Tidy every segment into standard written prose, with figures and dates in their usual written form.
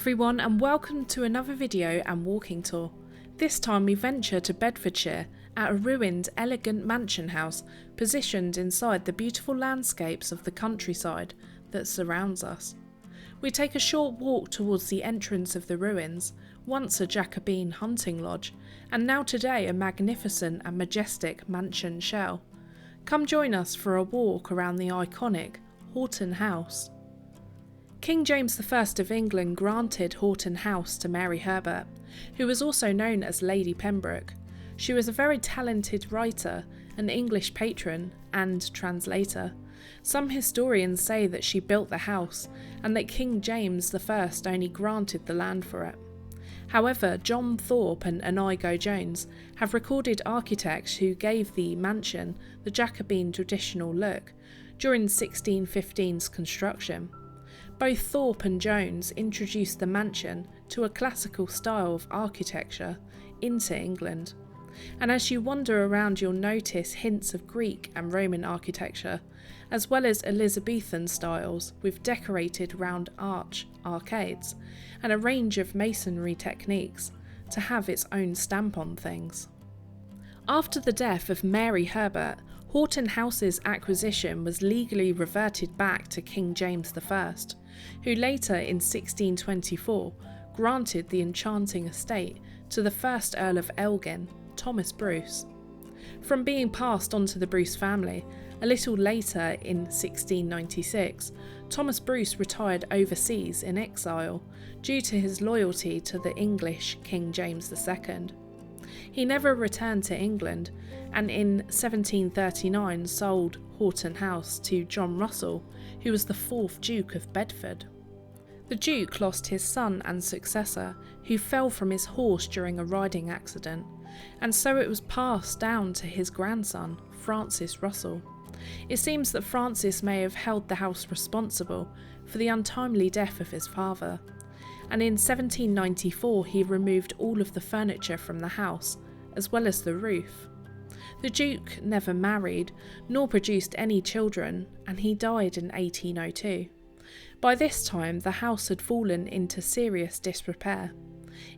everyone, and welcome to another video and walking tour. This time we venture to Bedfordshire at a ruined, elegant mansion house positioned inside the beautiful landscapes of the countryside that surrounds us. We take a short walk towards the entrance of the ruins, once a Jacobean hunting lodge, and now today a magnificent and majestic mansion shell. Come join us for a walk around the iconic Houghton house. King James I of England granted Houghton House to Mary Herbert, who was also known as Lady Pembroke. She was a very talented writer, an English patron and translator. Some historians say that she built the house and that King James I only granted the land for it. However, John Thorpe and Inigo Jones have recorded architects who gave the mansion the Jacobean traditional look during 1615's construction. Both Thorpe and Jones introduced the mansion to a classical style of architecture into England. And as you wander around, you'll notice hints of Greek and Roman architecture, as well as Elizabethan styles with decorated round arch arcades and a range of masonry techniques to have its own stamp on things. After the death of Mary Herbert, Houghton House's acquisition was legally reverted back to King James I, who later in 1624 granted the enchanting estate to the first Earl of Elgin, Thomas Bruce. From being passed on to the Bruce family, a little later in 1696, Thomas Bruce retired overseas in exile due to his loyalty to the English King James II. He never returned to England, and in 1739 sold Houghton House to John Russell, who was the 4th Duke of Bedford. The Duke lost his son and successor, who fell from his horse during a riding accident, and so it was passed down to his grandson, Francis Russell. It seems that Francis may have held the house responsible for the untimely death of his father, and in 1794 he removed all of the furniture from the house, as well as the roof. The Duke never married, nor produced any children, and he died in 1802. By this time the house had fallen into serious disrepair.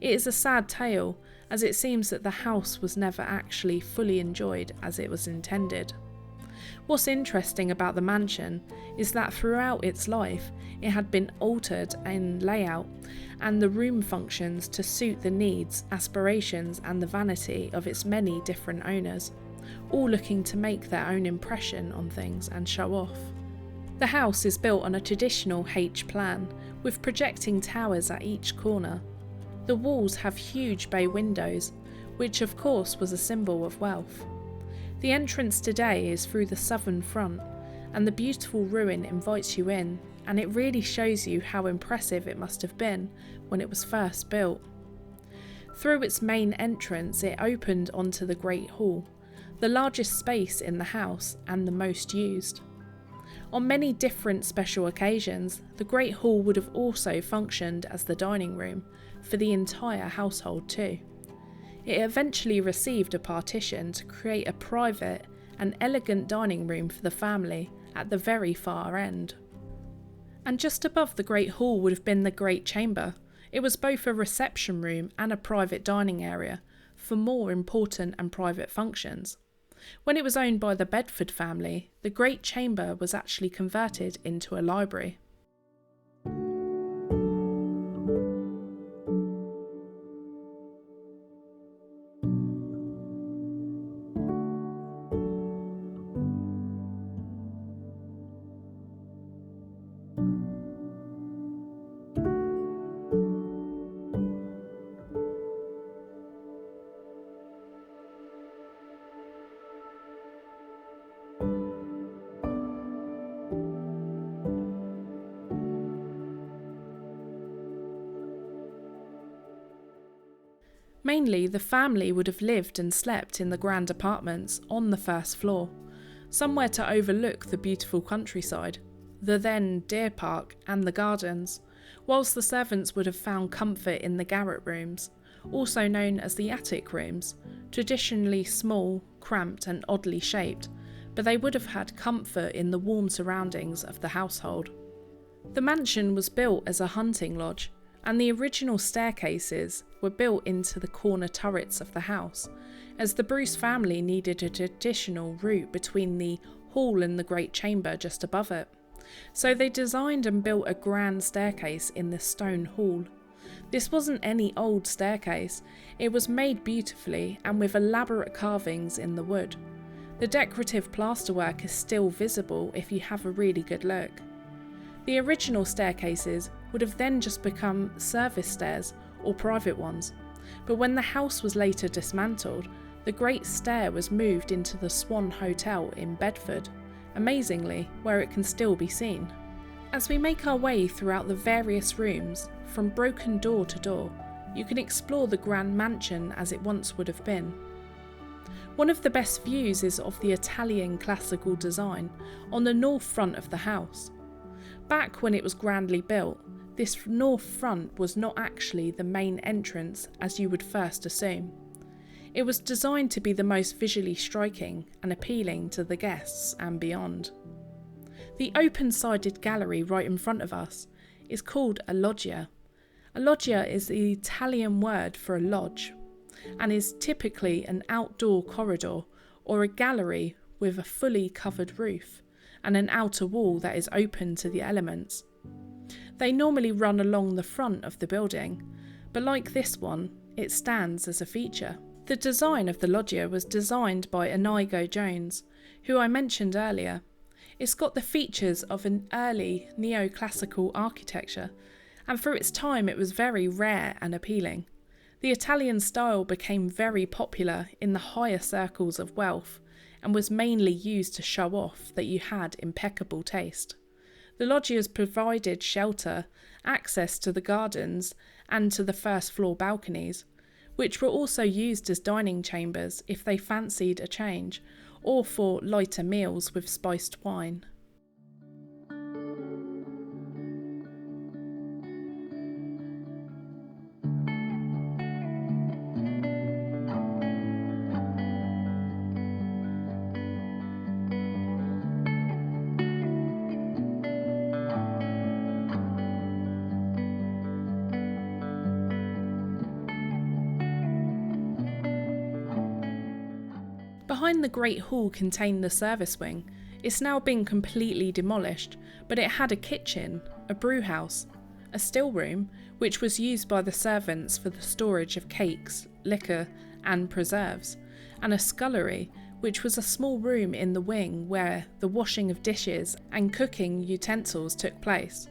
It is a sad tale, as it seems that the house was never actually fully enjoyed as it was intended. What's interesting about the mansion is that throughout its life it had been altered in layout and the room functions to suit the needs, aspirations and the vanity of its many different owners, all looking to make their own impression on things and show off. The house is built on a traditional H plan, with projecting towers at each corner. The walls have huge bay windows, which of course was a symbol of wealth. The entrance today is through the southern front, and the beautiful ruin invites you in, and it really shows you how impressive it must have been when it was first built. Through its main entrance it opened onto the Great Hall, the largest space in the house and the most used. On many different special occasions, the Great Hall would have also functioned as the dining room for the entire household too. It eventually received a partition to create a private and elegant dining room for the family at the very far end. And just above the Great Hall would have been the Great Chamber. It was both a reception room and a private dining area for more important and private functions. When it was owned by the Bedford family, the Great Chamber was actually converted into a library. Mainly, the family would have lived and slept in the grand apartments on the first floor, somewhere to overlook the beautiful countryside, the then deer park and the gardens, whilst the servants would have found comfort in the garret rooms, also known as the attic rooms, traditionally small, cramped and oddly shaped, but they would have had comfort in the warm surroundings of the household. The mansion was built as a hunting lodge, and the original staircases were built into the corner turrets of the house, as the Bruce family needed an additional route between the hall and the great chamber just above it. So they designed and built a grand staircase in the stone hall. This wasn't any old staircase, it was made beautifully and with elaborate carvings in the wood. The decorative plasterwork is still visible if you have a really good look. The original staircases would have then just become service stairs or private ones, but when the house was later dismantled, the Great Stair was moved into the Swan Hotel in Bedford, amazingly, where it can still be seen. As we make our way throughout the various rooms, from broken door to door, you can explore the grand mansion as it once would have been. One of the best views is of the Italian classical design on the north front of the house. Back when it was grandly built, this north front was not actually the main entrance as you would first assume. It was designed to be the most visually striking and appealing to the guests and beyond. The open-sided gallery right in front of us is called a loggia. A loggia is the Italian word for a lodge and is typically an outdoor corridor or a gallery with a fully covered roof and an outer wall that is open to the elements. They normally run along the front of the building, but like this one, it stands as a feature. The design of the loggia was designed by Inigo Jones, who I mentioned earlier. It's got the features of an early neoclassical architecture, and for its time it was very rare and appealing. The Italian style became very popular in the higher circles of wealth, and was mainly used to show off that you had impeccable taste. The loggias provided shelter, access to the gardens, and to the first floor balconies, which were also used as dining chambers if they fancied a change, or for lighter meals with spiced wine. Behind the Great Hall contained the service wing. It's now been completely demolished, but it had a kitchen, a brewhouse, a still room, which was used by the servants for the storage of cakes, liquor, and preserves, and a scullery, which was a small room in the wing where the washing of dishes and cooking utensils took place,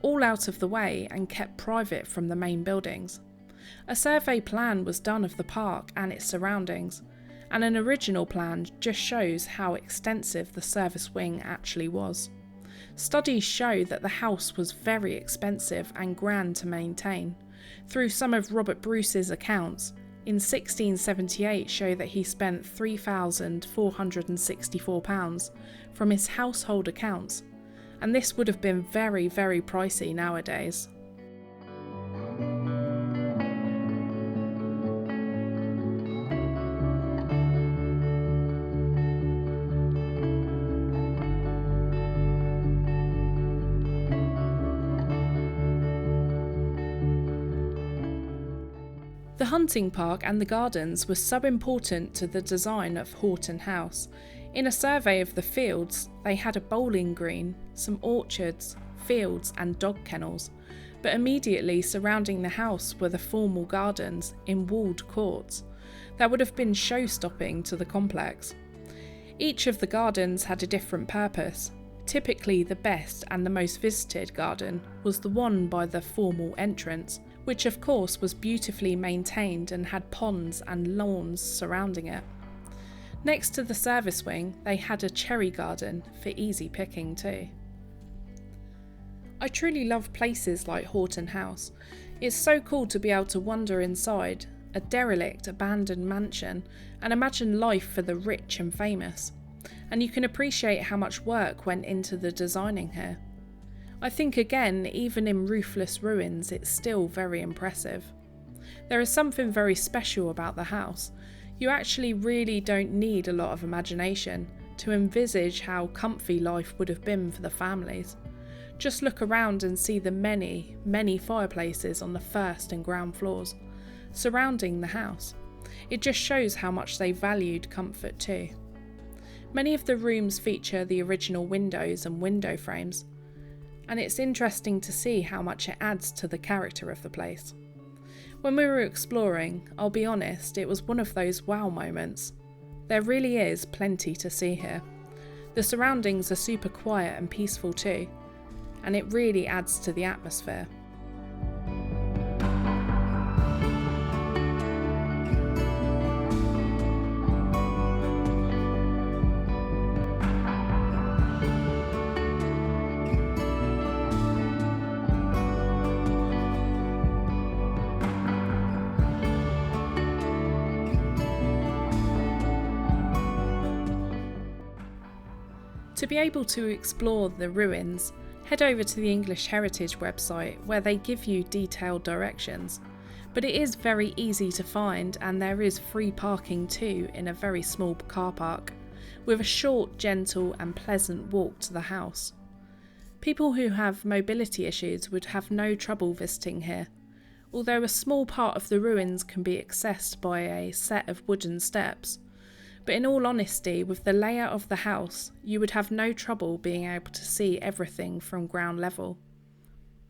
all out of the way and kept private from the main buildings. A survey plan was done of the park and its surroundings, and an original plan just shows how extensive the service wing actually was. Studies show that the house was very expensive and grand to maintain. Through some of Robert Bruce's accounts, in 1678 show that he spent £3,464 from his household accounts, and this would have been very, very pricey nowadays. The hunting park and the gardens were so important to the design of Houghton House. In a survey of the fields, they had a bowling green, some orchards, fields and dog kennels, but immediately surrounding the house were the formal gardens in walled courts that would have been show-stopping to the complex. Each of the gardens had a different purpose. Typically the best and the most visited garden was the one by the formal entrance, which of course was beautifully maintained and had ponds and lawns surrounding it. Next to the service wing, they had a cherry garden for easy picking too. I truly love places like Houghton House. It's so cool to be able to wander inside a derelict, abandoned mansion and imagine life for the rich and famous. And you can appreciate how much work went into the designing here. I think again, even in roofless ruins, it's still very impressive. There is something very special about the house. You actually really don't need a lot of imagination to envisage how comfy life would have been for the families. Just look around and see the many, many fireplaces on the first and ground floors, surrounding the house. It just shows how much they valued comfort too. Many of the rooms feature the original windows and window frames, and it's interesting to see how much it adds to the character of the place. When we were exploring, I'll be honest, it was one of those wow moments. There really is plenty to see here. The surroundings are super quiet and peaceful too, and it really adds to the atmosphere. To be able to explore the ruins, head over to the English Heritage website where they give you detailed directions. But it is very easy to find, and there is free parking too in a very small car park, with a short, gentle and pleasant walk to the house. People who have mobility issues would have no trouble visiting here, although a small part of the ruins can be accessed by a set of wooden steps. But in all honesty, with the layout of the house, you would have no trouble being able to see everything from ground level.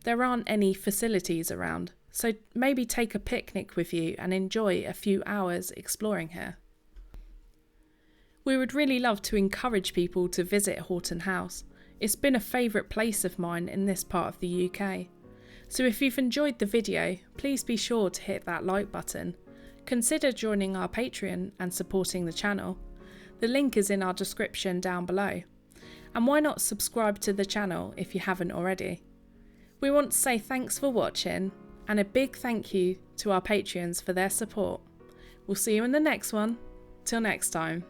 There aren't any facilities around, so maybe take a picnic with you and enjoy a few hours exploring here. We would really love to encourage people to visit Houghton House. It's been a favourite place of mine in this part of the UK. So if you've enjoyed the video, please be sure to hit that like button. Consider joining our Patreon and supporting the channel. The link is in our description down below. And why not subscribe to the channel if you haven't already? We want to say thanks for watching, and a big thank you to our Patreons for their support. We'll see you in the next one. Till next time.